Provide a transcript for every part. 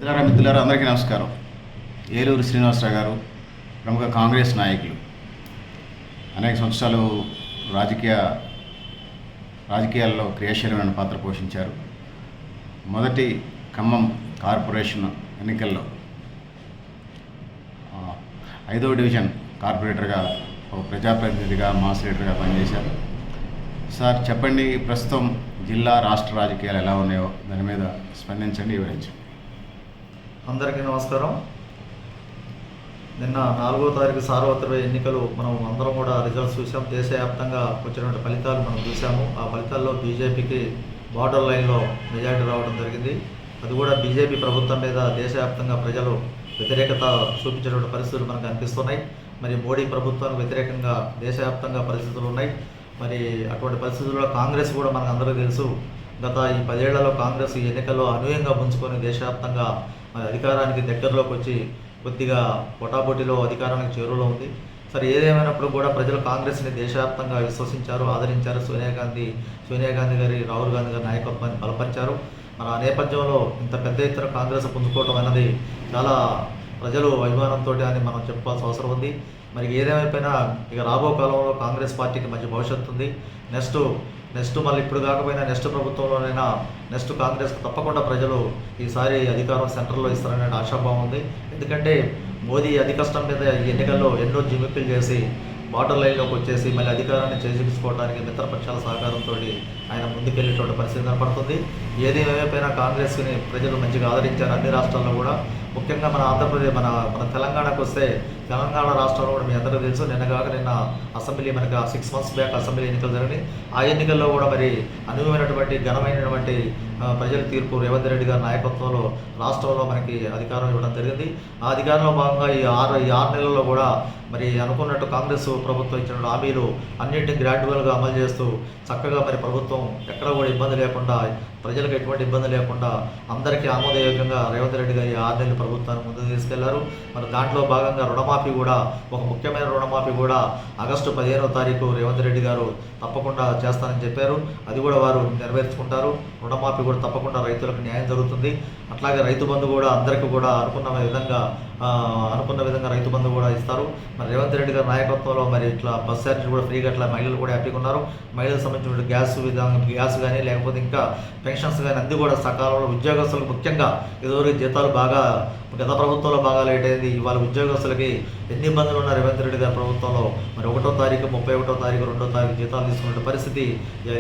మిత్రులారా అందరికీ నమస్కారం. ఏలూరు శ్రీనివాసరావు గారు ప్రముఖ కాంగ్రెస్ నాయకులు, అనేక సంవత్సరాలు రాజకీయాల్లో క్రియాశీలమైన పాత్ర పోషించారు. మొదటి ఖమ్మం కార్పొరేషన్ ఎన్నికల్లో 5వ డివిజన్ కార్పొరేటర్గా, ఒక ప్రజాప్రతినిధిగా, మాస్ లీడర్గా పనిచేశారు. సార్ చెప్పండి, ప్రస్తుతం జిల్లా రాష్ట్ర రాజకీయాలు ఎలా ఉన్నాయో దాని మీద స్పందించండి, వివరించండి. అందరికీ నమస్కారం. నిన్న 4వ తారీఖు సార్వత్రిక ఎన్నికలు మనం అందరం కూడా రిజల్ట్స్ చూసాం. దేశవ్యాప్తంగా వచ్చినటువంటి ఫలితాలు మనం చూసాము. ఆ ఫలితాల్లో బీజేపీకి బార్డర్ లైన్లో మెజారిటీ రావడం జరిగింది. అది కూడా బీజేపీ ప్రభుత్వం మీద దేశవ్యాప్తంగా ప్రజలు వ్యతిరేకత చూపించినటువంటి పరిస్థితులు మనకు అనిపిస్తున్నాయి. మరి మోడీ ప్రభుత్వానికి వ్యతిరేకంగా దేశవ్యాప్తంగా పరిస్థితులు ఉన్నాయి. మరి అటువంటి పరిస్థితుల్లో కాంగ్రెస్ కూడా మనకు అందరికీ తెలుసు, గత ఈ 10 ఏళ్లలో కాంగ్రెస్ ఈ ఎన్నికల్లో అనూహ్యంగా పుంజుకొని దేశవ్యాప్తంగా మరి అధికారానికి దగ్గరలోకి వచ్చి కొద్దిగా పొటాపోటీలో అధికారానికి చేరువలో ఉంది. సరే, ఏదేమైనప్పుడు కూడా ప్రజలు కాంగ్రెస్ని దేశవ్యాప్తంగా విశ్వసించారు, ఆదరించారు. సోనియా గాంధీ గారి, రాహుల్ గాంధీ గారి నాయకత్వాన్ని బలపరిచారు. మరి ఆ నేపథ్యంలో ఇంత పెద్ద ఎత్తున కాంగ్రెస్ పుంజుకోవడం అనేది చాలా ప్రజలు అభిమానంతో అని మనం చెప్పుకోవాల్సిన అవసరం ఉంది. మరి ఏదేమైపోయినా ఇక రాబో కాలంలో కాంగ్రెస్ పార్టీకి మంచి భవిష్యత్తు ఉంది. నెక్స్ట్ మళ్ళీ ఇప్పుడు కాకపోయినా నెక్స్ట్ ప్రభుత్వంలోనైనా నెక్స్ట్ కాంగ్రెస్కి తప్పకుండా ప్రజలు ఈసారి అధికారం సెంటర్లో ఇస్తారనే ఆశాభావం ఉంది. ఎందుకంటే మోదీ అతి కష్టం మీద ఈ ఎన్నికల్లో ఎన్నో జిమ్మిక్కులు చేసి బార్డర్ లైన్లోకి వచ్చేసి మళ్ళీ అధికారాన్ని చేజిక్కించుకోవడానికి మిత్రపక్షాల సహకారంతో ఆయన ముందుకెళ్ళేటువంటి పరిస్థితి కనపడుతుంది. ఏది ఏమైపోయినా కాంగ్రెస్ని ప్రజలు మంచిగా ఆదరించారు అన్ని రాష్ట్రాల్లో కూడా. ముఖ్యంగా మన ఆంధ్రప్రదేశ్ మన తెలంగాణకు వస్తే, తెలంగాణ రాష్ట్రంలో కూడా మీ అందరికీ తెలుసు, నిన్న అసెంబ్లీ మనకి 6 months బ్యాక్ అసెంబ్లీ ఎన్నికలు జరిగినాయి. ఆ ఎన్నికల్లో కూడా మరి అనువైనటువంటి ఘనమైనటువంటి ప్రజల తీర్పు రేవంత్ రెడ్డి గారి నాయకత్వంలో రాష్ట్రంలో మనకి అధికారం ఇవ్వడం జరిగింది. ఆ అధికారంలో భాగంగా ఈ 6 నెలల్లో కూడా మరి అనుకున్నట్టు కాంగ్రెస్ ప్రభుత్వం ఇచ్చిన హామీలు అన్నింటినీ గ్రాడ్యువల్గా అమలు చేస్తూ చక్కగా మరి ప్రభుత్వం ఎక్కడ కూడా ఇబ్బంది లేకుండా, ప్రజలకు ఎటువంటి ఇబ్బంది లేకుండా అందరికీ ఆమోదయోగ్యంగా రేవంత్ రెడ్డి గారి 6 నెలల ప్రభుత్వాన్ని ముందుకు తీసుకెళ్లారు. మరి దాంట్లో భాగంగా రుణమాఫీ కూడా, ఒక ముఖ్యమైన రుణమాఫీ కూడా ఆగస్టు 15వ తారీఖు రేవంత్ రెడ్డి గారు తప్పకుండా చేస్తానని చెప్పారు. అది కూడా వారు నెరవేర్చుకుంటారు. రుణమాఫీ కూడా తప్పకుండా రైతులకు న్యాయం జరుగుతుంది. అట్లాగే రైతు బంధు కూడా అందరికీ కూడా అనుకున్న విధంగా రైతు బంధు కూడా ఇస్తారు. మరి రేవంత్ రెడ్డి గారి నాయకత్వంలో మరి ఇట్లా బస్ ఛార్జీలు కూడా ఫ్రీగా, అట్లా మహిళలు కూడా హ్యాపీగా ఉన్నారు. మహిళలకు సంబంధించిన గ్యాస్ కానీ లేకపోతే ఇంకా పెన్షన్స్ కానీ అన్నీ కూడా సకాలంలో ఉద్యోగస్తులకు, ముఖ్యంగా ఇదివరకు జీతాలు బాగా గత ప్రభుత్వంలో బాగా లేట్ అయింది. ఇవాళ ఉద్యోగస్తులకి ఎన్ని ఇబ్బందులు ఉన్న రేవంత్ రెడ్డి గారి ప్రభుత్వంలో మరి 1వ తారీఖు, 31వ తారీఖు, 2వ తారీఖు జీతాలు తీసుకునే పరిస్థితి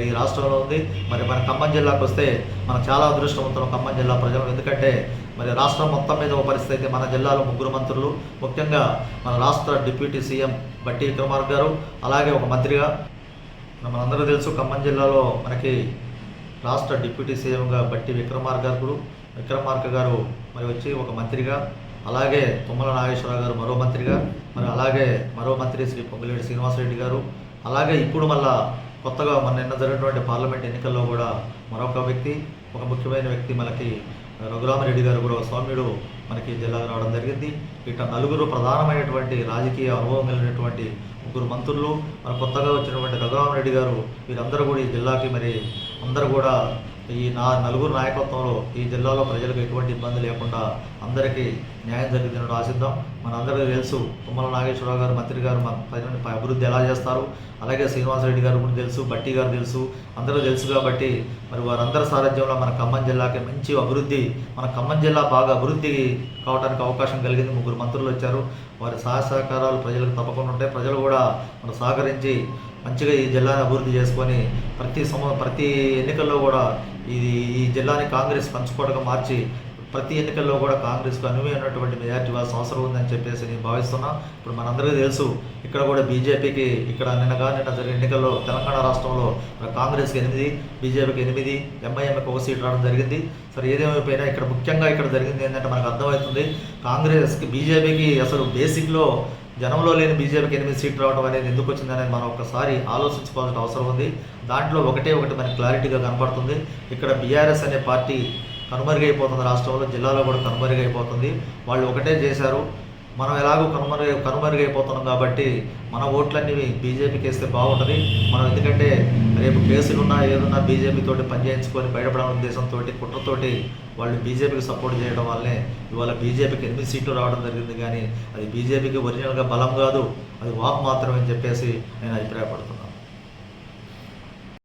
ఈ రాష్ట్రంలో ఉంది. మరి మన ఖమ్మం జిల్లాకు వస్తే మనం చాలా అదృష్టవంతులం ఖమ్మం జిల్లా ప్రజలు. ఎందుకంటే మరి రాష్ట్రం మొత్తం మీద ఒక పరిస్థితి అయితే మన జిల్లాలో 3 మంత్రులు, ముఖ్యంగా మన రాష్ట్ర డిప్యూటీ సీఎం బట్టి విక్రమార్క గారు, అలాగే ఒక మంత్రిగా మనందరూ తెలుసు ఖమ్మం జిల్లాలో మనకి రాష్ట్ర డిప్యూటీ సీఎంగా బట్టి విక్రమార్క గారు మరి వచ్చి ఒక మంత్రిగా, అలాగే తుమ్మల నాగేశ్వరరావు గారు మరో మంత్రిగా, మరి అలాగే మరో మంత్రి శ్రీ పొంగులేటి శ్రీనివాసరెడ్డి గారు, అలాగే ఇప్పుడు మళ్ళా కొత్తగా నిన్న జరిగినటువంటి పార్లమెంట్ ఎన్నికల్లో కూడా మరొక వ్యక్తి, ఒక ముఖ్యమైన వ్యక్తి మనకి రఘురామరెడ్డి గారు కూడా సౌమ్యుడు మనకి జిల్లాకు రావడం జరిగింది. ఇట్లా 4 ప్రధానమైనటువంటి రాజకీయ అనుభవం కలిగినటువంటి 3 మంత్రులు, మరి కొత్తగా వచ్చినటువంటి రఘురామరెడ్డి గారు, వీరందరూ కూడా ఈ జిల్లాకి మరి అందరూ కూడా ఈ 4 నాయకత్వంలో ఈ జిల్లాలో ప్రజలకు ఎటువంటి ఇబ్బంది లేకుండా అందరికీ న్యాయం జరిగిందని ఆశిద్దాం. మన అందరికీ తెలుసు, తుమ్మల నాగేశ్వరరావు గారు మంత్రి గారు మన ప్రజలను అభివృద్ధి ఎలా చేస్తారు, అలాగే శ్రీనివాసరెడ్డి గారు కూడా తెలుసు, బట్టి గారు తెలుసు, అందరూ తెలుసు. కాబట్టి మరి వారందరి సారథ్యంలో మన ఖమ్మం జిల్లాకి మంచి అభివృద్ధి, మన ఖమ్మం జిల్లా బాగా అభివృద్ధి కావడానికి అవకాశం కలిగింది. 3 మంత్రులు వచ్చారు. వారి సహకారాలు ప్రజలకు తప్పకుండా ఉంటాయి. ప్రజలు కూడా మనం సహకరించి మంచిగా ఈ జిల్లాని అభివృద్ధి చేసుకొని ప్రతి ఎన్నికల్లో కూడా ఈ జిల్లాని కాంగ్రెస్ పంచుకోవడంగా మార్చి ప్రతి ఎన్నికల్లో కూడా కాంగ్రెస్కు అనువైనటువంటి మెజార్టీ ఇవ్వాల్సిన అవసరం ఉందని చెప్పేసి నేను భావిస్తున్నా. ఇప్పుడు మనందరికీ తెలుసు, ఇక్కడ కూడా బీజేపీకి ఇక్కడ నిన్న జరిగిన ఎన్నికల్లో తెలంగాణ రాష్ట్రంలో కాంగ్రెస్కి 8, బీజేపీకి 8, ఎంఐఎంకి 1 సీట్ రావడం జరిగింది. సరే, ఏదేమైపోయినా ఇక్కడ ముఖ్యంగా ఇక్కడ జరిగింది ఏంటంటే మనకు అర్థమవుతుంది, కాంగ్రెస్కి బీజేపీకి అసలు బేసిక్లో జనంలో లేని బీజేపీకి 8 సీట్లు రావడం అనేది ఎందుకు వచ్చిందనేది మనం ఒకసారి ఆలోచించుకోవాల్సిన అవసరం ఉంది. దాంట్లో ఒకటి మనకి క్లారిటీగా కనపడుతుంది. ఇక్కడ బీఆర్ఎస్ అనే పార్టీ కనుమరుగైపోతుంది రాష్ట్రంలో, జిల్లాలో కూడా కనుమరుగైపోతుంది. వాళ్ళు ఒకటే చేశారు, మనం ఎలాగో కనుమరుగైపోతున్నాం కాబట్టి మన ఓట్లన్నీ బీజేపీకి వేస్తే బాగుంటుంది. మనం ఎందుకంటే రేపు కేసులున్నా ఏదున్నా బీజేపీ తోటి పనిచేయించుకొని బయటపడాలనే ఉద్దేశంతో కుట్రతోటి వాళ్ళు బీజేపీకి సపోర్ట్ చేయడం వల్లనే ఇవాళ బీజేపీకి 8 సీట్లు రావడం జరిగింది. కానీ అది బీజేపీకి ఒరిజినల్గా బలం కాదు, అది వాక్ మాత్రమే అని చెప్పేసి నేను అభిప్రాయపడుతున్నాను.